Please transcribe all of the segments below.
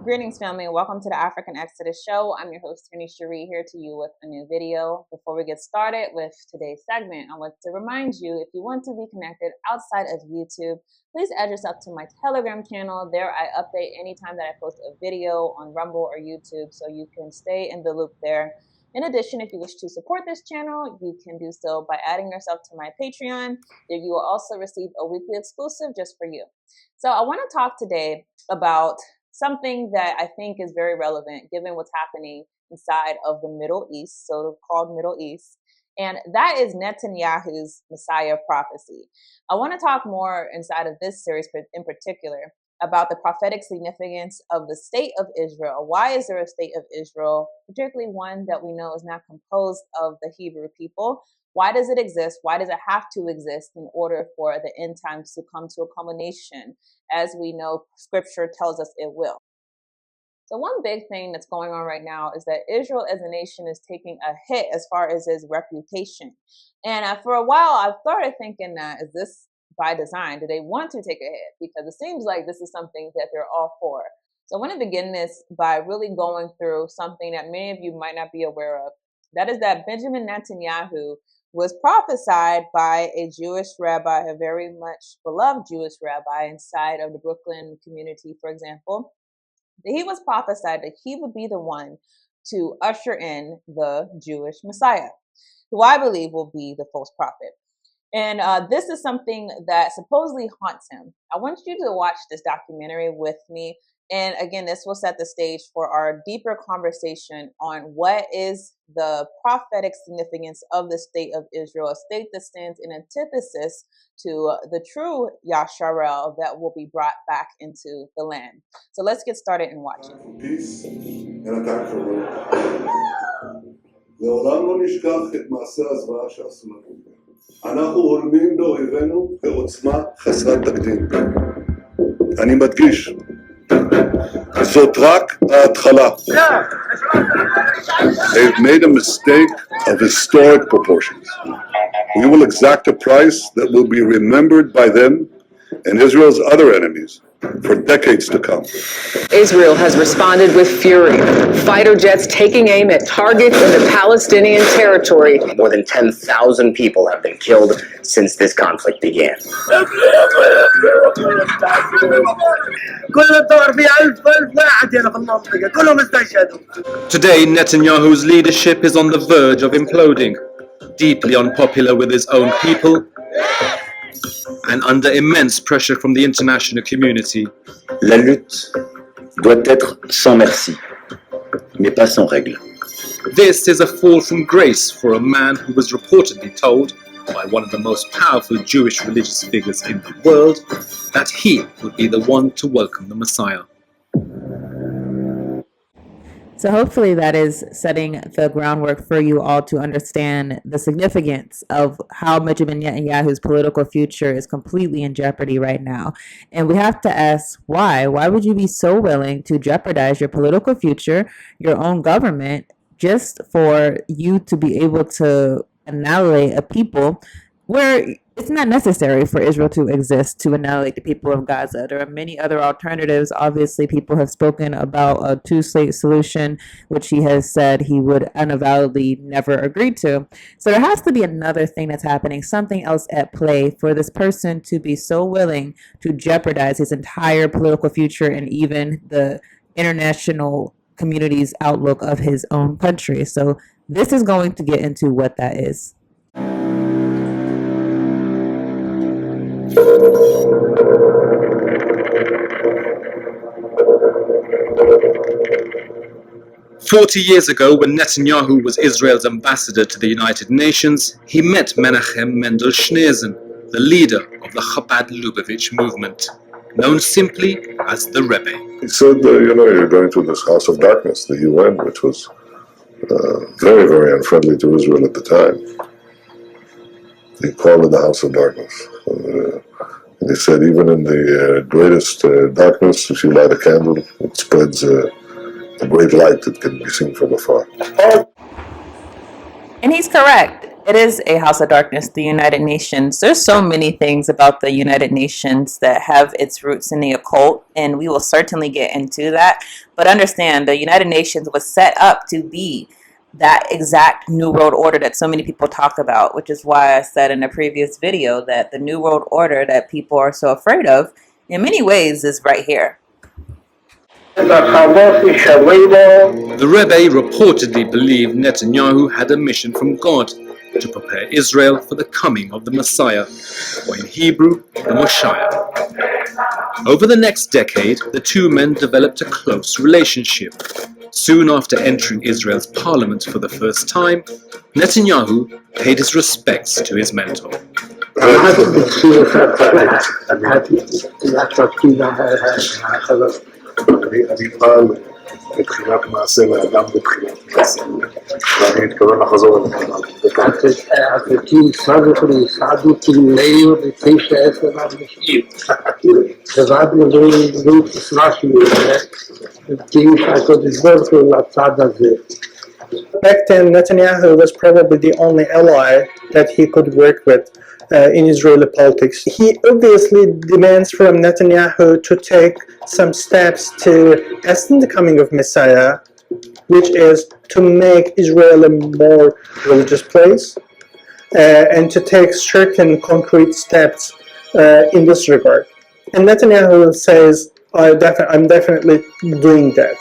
Greetings, family, and welcome to the African Exodus show. I'm your host, Tony Cherie, here to you with a new video. Before we get started with today's segment, I want to remind you, if you want to be connected outside of YouTube, please add yourself to my Telegram channel. There I update anytime that I post a video on Rumble or YouTube, so you can stay in the loop there. In addition, if you wish to support this channel, you can do so by adding yourself to my Patreon. There you will also receive a weekly exclusive just for you. So I want to talk today about something that I think is very relevant given what's happening inside of the Middle East, so-called Middle East, and that is Netanyahu's Messiah prophecy. I want to talk more inside of this series in particular about the prophetic significance of the state of Israel. Why is there a state of Israel, particularly one that we know is not composed of the Hebrew people? Why does it exist? Why does it have to exist in order for the end times to come to a culmination, as we know Scripture tells us it will? So one big thing that's going on right now is that Israel as a nation is taking a hit as far as its reputation. And for a while, I started thinking, is this by design? Do they want to take a hit? Because it seems like this is something that they're all for. So I want to begin this by really going through something that many of you might not be aware of. That is that Benjamin Netanyahu was prophesied by a Jewish rabbi, a very much beloved Jewish rabbi inside of the Brooklyn community, for example. He was prophesied that he would be the one to usher in the Jewish Messiah, who I believe will be the false prophet. And this is something that supposedly haunts him. I want you to watch this documentary with me. And again, this will set the stage for our deeper conversation on what is the prophetic significance of the state of Israel, a state that stands in antithesis to the true Yasharel that will be brought back into the land. So let's get started and watch it. Peace and attack for לעולם לא נשכח את מעשה הזוועה שעשו לנו. אנחנו הולמים באויבינו בעוצמה חסרת תקדים. אני מדגיש, זאת רק ההתחלה. They've made a mistake of historic proportions. We will exact a price that will be remembered by them and Israel's other enemies for decades to come. Israel has responded with fury, fighter jets taking aim at targets in the Palestinian territory. More than 10,000 people have been killed since this conflict began. Today, Netanyahu's leadership is on the verge of imploding, deeply unpopular with his own people, and under immense pressure from the international community. La lutte doit être sans merci, mais pas sans règle. This is a fall from grace for a man who was reportedly told by one of the most powerful Jewish religious figures in the world that he would be the one to welcome the Messiah. So hopefully that is setting the groundwork for you all to understand the significance of how Benjamin Netanyahu's political future is completely in jeopardy right now. And we have to ask why. Why would you be so willing to jeopardize your political future, your own government, just for you to be able to annihilate a people where it's not necessary for Israel to exist to annihilate the people of Gaza? There are many other alternatives. Obviously, people have spoken about a two-state solution, which he has said he would unavowedly never agree to. So there has to be another thing that's happening, something else at play for this person to be so willing to jeopardize his entire political future and even the international community's outlook of his own country. So this is going to get into what that is. 40 years ago, when Netanyahu was Israel's ambassador to the United Nations, he met Menachem Mendel Schneerson, the leader of the Chabad Lubavitch movement, known simply as the Rebbe. He said, you're going to this house of darkness, the UN, which was very, very unfriendly to Israel at the time. He called it the house of darkness. And he said, even in the greatest darkness, if you light a candle, it spreads a great light that can be seen from afar. And he's correct. It is a house of darkness, the United Nations. There's so many things about the United Nations that have its roots in the occult, and we will certainly get into that. But understand, the United Nations was set up to be that exact New World Order that so many people talk about, which is why I said in a previous video that the New World Order that people are so afraid of, in many ways, is right here. The Rebbe reportedly believed Netanyahu had a mission from God to prepare Israel for the coming of the Messiah, or in Hebrew, the Moshiach. Over the next decade, the two men developed a close relationship. Soon after entering Israel's parliament for the first time, Netanyahu paid his respects to his mentor. אני פעל מבחינת מעשה לאדם מבחינת מעשה, ואני מתכוון לחזור אליך. Aqui sabe por isso, do meio de peixe essa na mexia. Apesar de não ensinar né? Tem essa desvantagem na tada Z. Back then, Netanyahu was probably the only ally that he could work with in Israeli politics. He obviously demands from Netanyahu to take some steps to hasten the coming of Messiah, which is to make Israel a more religious place and to take certain concrete steps in this regard. And Netanyahu says, I'm definitely doing that.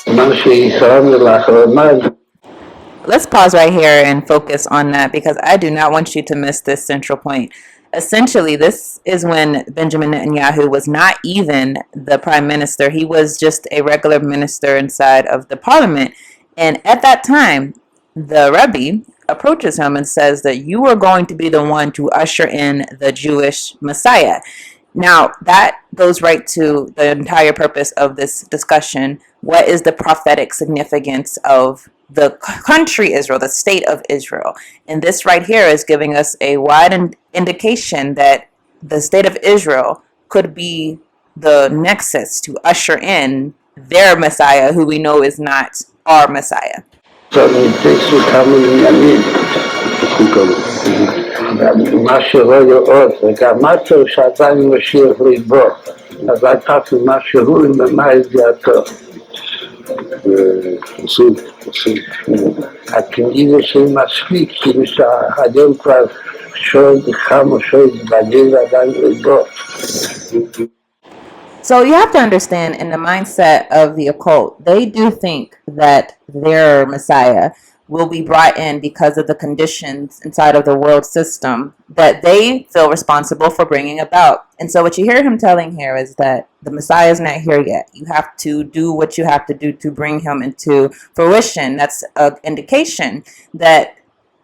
Let's pause right here and focus on that because I do not want you to miss this central point. Essentially, this is when Benjamin Netanyahu was not even the prime minister. He was just a regular minister inside of the parliament. And at that time, the Rebbe approaches him and says that you are going to be the one to usher in the Jewish Messiah. Now, that goes right to the entire purpose of this discussion. What is the prophetic significance of the country Israel, the state of Israel? And this right here is giving us a wide indication that the state of Israel could be the nexus to usher in their Messiah, who we know is not our Messiah. מה שלא לראות, וגם משהו שעדיין משיח ריבו, אז הייתה מה שהוא ומה ידיעתו. הכאילו שמספיק, כאילו שהאדם כבר שואל כמה שואל בדין עדיין ריבו. So you have to understand, in the mindset of the occult, they do think that their Messiah will be brought in because of the conditions inside of the world system that they feel responsible for bringing about. And so what you hear him telling here is that the Messiah is not here yet. You have to do what you have to do to bring him into fruition. That's an indication that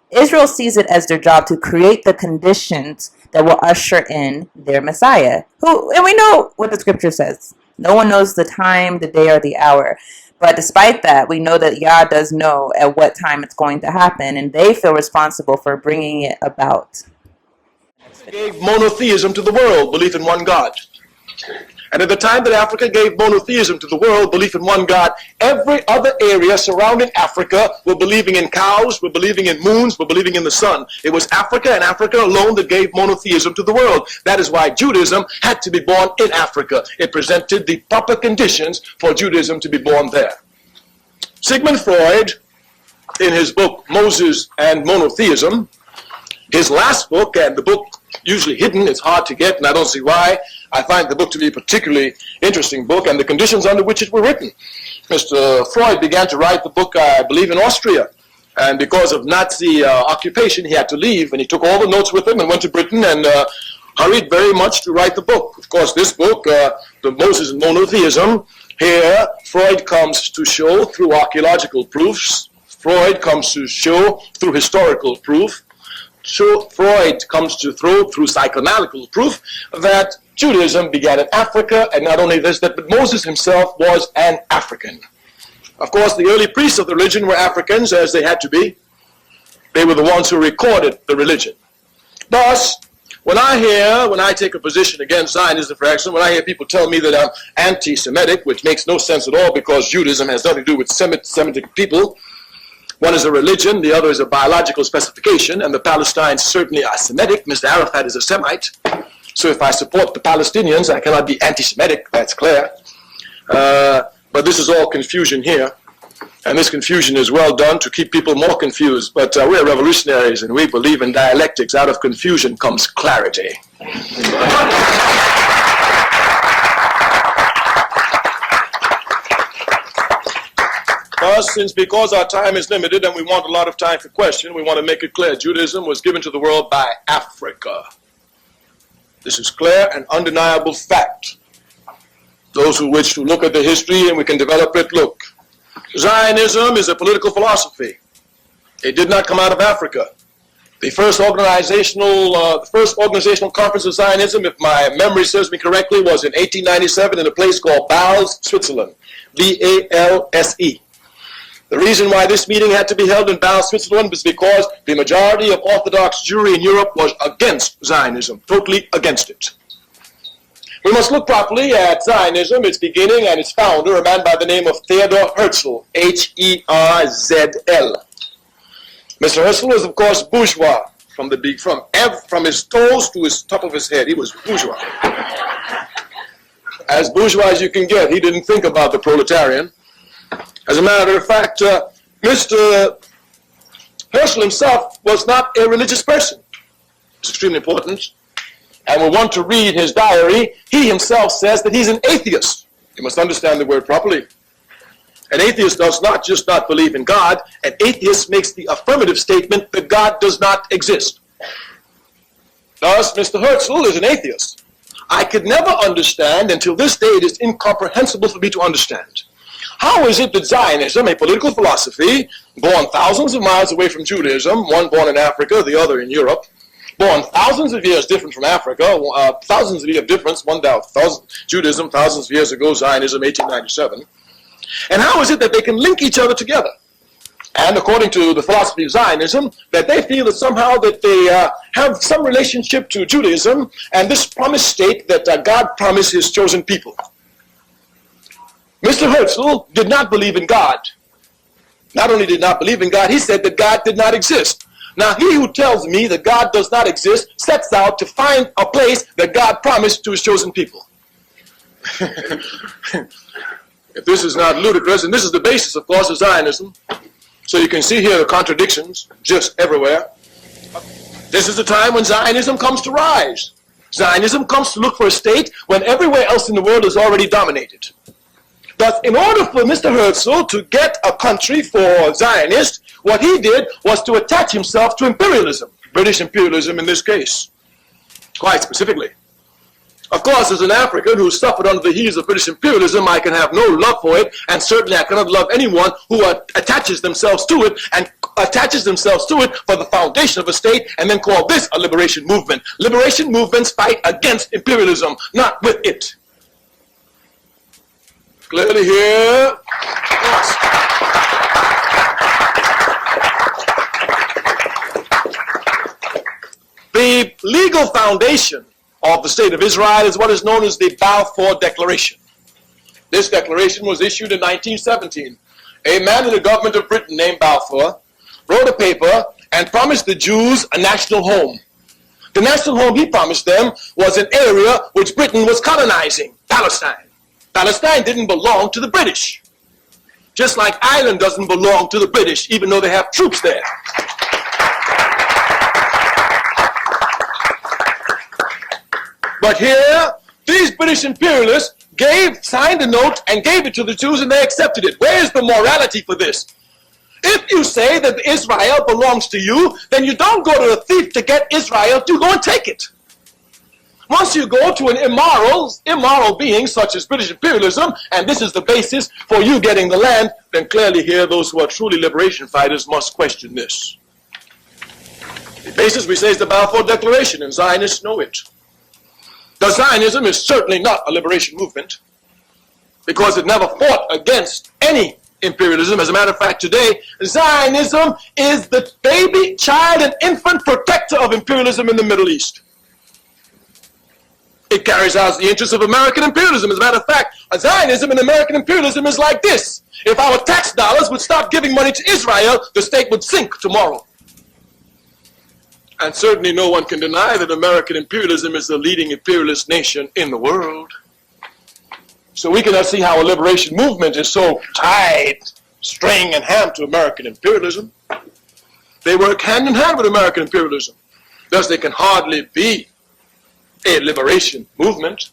Israel sees it as their job to create the conditions that will usher in their Messiah. And we know what the scripture says. No one knows the time, the day, or the hour. But despite that, we know that Yah does know at what time it's going to happen, and they feel responsible for bringing it about. Gave monotheism to the world, belief in one God. And at the time that Africa gave monotheism to the world, belief in one God, every other area surrounding Africa were believing in cows, were believing in moons, were believing in the sun. It was Africa and Africa alone that gave monotheism to the world. That is why Judaism had to be born in Africa. It presented the proper conditions for Judaism to be born there. Sigmund Freud, in his book Moses and Monotheism, his last book, and the book usually hidden, it's hard to get, and I don't see why. I find the book to be a particularly interesting book, and the conditions under which it were written. Mr. Freud began to write the book, I believe, in Austria, and because of Nazi occupation, he had to leave, and he took all the notes with him and went to Britain and hurried very much to write the book. Of course, this book, the Moses and Monotheism, here Freud comes to show through archaeological proofs, Freud comes to show through historical proof, Freud comes to throw through psychoanalytical proof that Judaism began in Africa, and not only this, but Moses himself was an African. Of course, the early priests of the religion were Africans, as they had to be. They were the ones who recorded the religion. Thus, when I take a position against Zionism, for example, when I hear people tell me that I'm anti-Semitic, which makes no sense at all because Judaism has nothing to do with Semitic people, One is a religion, the other is a biological specification, and the Palestinians certainly are Semitic. Mr. Arafat is a Semite. So if I support the Palestinians, I cannot be anti-Semitic, that's clear. But this is all confusion here. And this confusion is well done to keep people more confused. But we're revolutionaries and we believe in dialectics. Out of confusion comes clarity. Because our time is limited and we want a lot of time for question, we want to make it clear. Judaism was given to the world by Africa. This is clear and undeniable fact. Those who wish to look at the history and we can develop it, look. Zionism is a political philosophy. It did not come out of Africa. The first organizational conference of Zionism, if my memory serves me correctly, was in 1897 in a place called Bâle, Switzerland. B-A-L-S-E. The reason why this meeting had to be held in Bâle, Switzerland was because the majority of Orthodox Jewry in Europe was against Zionism, totally against it. We must look properly at Zionism, its beginning, and its founder, a man by the name of Theodor Herzl, H-E-R-Z-L. Mr. Herzl was, of course, bourgeois from his toes to his top of his head. He was bourgeois. As bourgeois as you can get. He didn't think about the proletarian. As a matter of fact, Mr. Herzl himself was not a religious person. It's extremely important. And we want to read his diary. He himself says that he's an atheist. You must understand the word properly. An atheist does not just not believe in God. An atheist makes the affirmative statement that God does not exist. Thus, Mr. Herzl is an atheist. I could never understand, until this day it is incomprehensible for me to understand. How is it that Zionism, a political philosophy, born thousands of miles away from Judaism, one born in Africa, the other in Europe, born thousands of years different from Africa, thousands of years of difference, Judaism thousands of years ago, Zionism 1897. And how is it that they can link each other together? And according to the philosophy of Zionism, that they feel that somehow that they have some relationship to Judaism and this promised state that God promised his chosen people. Mr. Herzl did not believe in God. Not only did not believe in God, he said that God did not exist. Now, he who tells me that God does not exist sets out to find a place that God promised to his chosen people. If this is not ludicrous, and this is the basis, of course, of Zionism, so you can see here the contradictions just everywhere. This is the time when Zionism comes to rise. Zionism comes to look for a state when everywhere else in the world is already dominated. Thus, in order for Mr. Herzl to get a country for Zionists, what he did was to attach himself to imperialism, British imperialism in this case, quite specifically. Of course, as an African who suffered under the heels of British imperialism, I can have no love for it, and certainly I cannot love anyone who attaches themselves to it and attaches themselves to it for the foundation of a state and then call this a liberation movement. Liberation movements fight against imperialism, not with it. Clearly here. Yes. The legal foundation of the State of Israel is what is known as the Balfour Declaration. This declaration was issued in 1917. A man in the government of Britain named Balfour wrote a paper and promised the Jews a national home. The national home he promised them was an area which Britain was colonizing, Palestine. Palestine didn't belong to the British. Just like Ireland doesn't belong to the British, even though they have troops there. But here, these British imperialists signed a note and gave it to the Jews and they accepted it. Where is the morality for this? If you say that Israel belongs to you, then you don't go to a thief to get Israel, you go and take it. Once you go to an immoral being such as British imperialism, and this is the basis for you getting the land, then clearly here those who are truly liberation fighters must question this. The basis, we say, is the Balfour Declaration, and Zionists know it. The Zionism is certainly not a liberation movement because it never fought against any imperialism. As a matter of fact, today, Zionism is the baby, child, and infant protector of imperialism in the Middle East. It carries out the interests of American imperialism. As a matter of fact, Zionism and American imperialism is like this. If our tax dollars would stop giving money to Israel, the state would sink tomorrow. And certainly no one can deny that American imperialism is the leading imperialist nation in the world. So we cannot see how a liberation movement is so tied, string in hand to American imperialism. They work hand in hand with American imperialism. Thus, they can hardly be a liberation movement.